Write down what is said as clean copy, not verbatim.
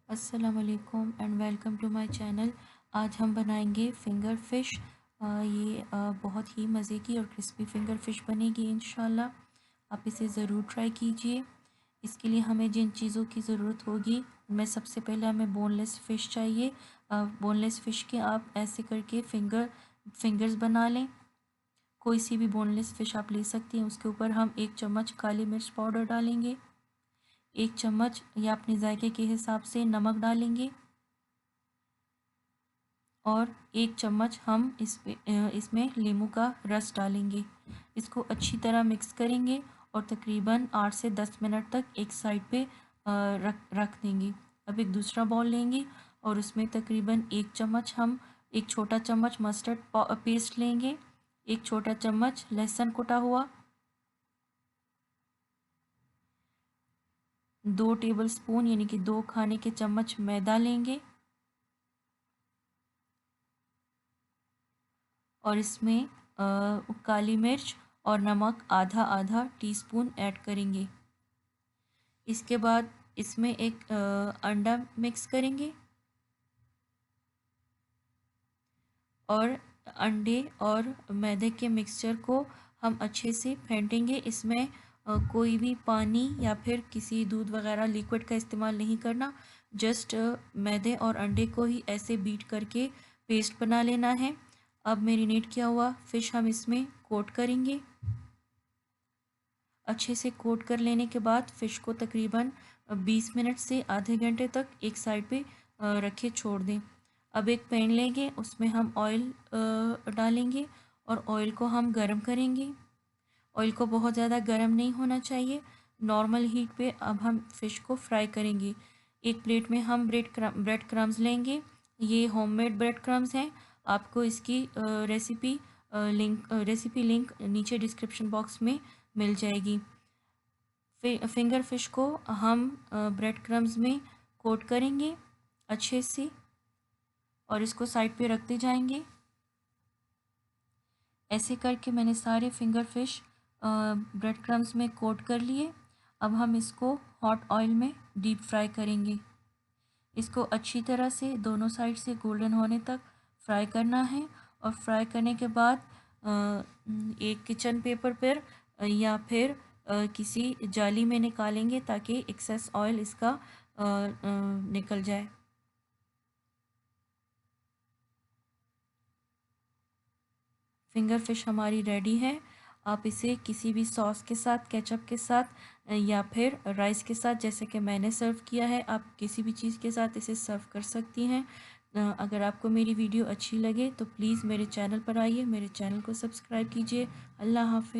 अस्सलामुअलैकुम and welcome to my channel. आज हम बनाएंगे फिंगर फ़िश। ये बहुत ही मज़े की और क्रिस्पी फिंगर फ़िश बनेगी इंशाल्लाह। आप इसे ज़रूर ट्राई कीजिए। इसके लिए हमें जिन चीज़ों की ज़रूरत होगी उनमें सबसे पहले हमें बोनलेस फ़िश चाहिए। बोनलेस फ़िश के आप ऐसे करके फिंगर्स बना लें। कोई सी भी बोनलेस फ़िश आप ले सकती हैं। उसके ऊपर हम 1 चम्मच काली मिर्च पाउडर डालेंगे, 1 चम्मच या अपने जायके के हिसाब से नमक डालेंगे और 1 चम्मच हम इसमें नींबू का रस डालेंगे। इसको अच्छी तरह मिक्स करेंगे और तकरीबन 8 से 10 मिनट तक एक साइड पे रख देंगे। अब एक दूसरा बाउल लेंगे और उसमें तकरीबन 1 छोटा चम्मच मस्टर्ड पेस्ट लेंगे, 1 छोटा चम्मच लहसुन कुटा हुआ, 2 टेबलस्पून यानी कि 2 खाने के चम्मच मैदा लेंगे और इसमें काली मिर्च और नमक आधा आधा टीस्पून ऐड करेंगे। इसके बाद इसमें एक अंडा मिक्स करेंगे और अंडे और मैदे के मिक्सचर को हम अच्छे से फेंटेंगे। इसमें कोई भी पानी या फिर किसी दूध वगैरह लिक्विड का इस्तेमाल नहीं करना। जस्ट मैदे और अंडे को ही ऐसे बीट करके पेस्ट बना लेना है। अब मैरिनेट किया हुआ फ़िश हम इसमें कोट करेंगे। अच्छे से कोट कर लेने के बाद फ़िश को तकरीबन 20 मिनट से आधे घंटे तक एक साइड पे रखे छोड़ दें। अब एक पैन लेंगे, उसमें हम ऑयल डालेंगे और ऑयल को हम गरम करेंगे। ऑयल को बहुत ज़्यादा गरम नहीं होना चाहिए, नॉर्मल हीट पे अब हम फ़िश को फ्राई करेंगे। एक प्लेट में हम ब्रेड क्रम्स लेंगे। ये होममेड ब्रेड क्रम्स हैं। आपको इसकी रेसिपी लिंक नीचे डिस्क्रिप्शन बॉक्स में मिल जाएगी। फिंगर फ़िश को हम ब्रेड क्रम्स में कोट करेंगे अच्छे से और इसको साइड पे रखते जाएंगे। ऐसे करके मैंने सारे फिंगर फ़िश ब्रेड क्रम्स में कोट कर लिए। अब हम इसको हॉट ऑयल में डीप फ्राई करेंगे। इसको अच्छी तरह से दोनों साइड से गोल्डन होने तक फ्राई करना है और फ्राई करने के बाद एक किचन पेपर पर या फिर किसी जाली में निकालेंगे ताकि एक्सेस ऑयल इसका निकल जाए। फिंगर फ़िश हमारी रेडी है। आप इसे किसी भी सॉस के साथ, केचप के साथ या फिर राइस के साथ, जैसे कि मैंने सर्व किया है, आप किसी भी चीज़ के साथ इसे सर्व कर सकती हैं। अगर आपको मेरी वीडियो अच्छी लगे तो प्लीज़ मेरे चैनल पर आइए, मेरे चैनल को सब्सक्राइब कीजिए। अल्लाह हाफ़िज़।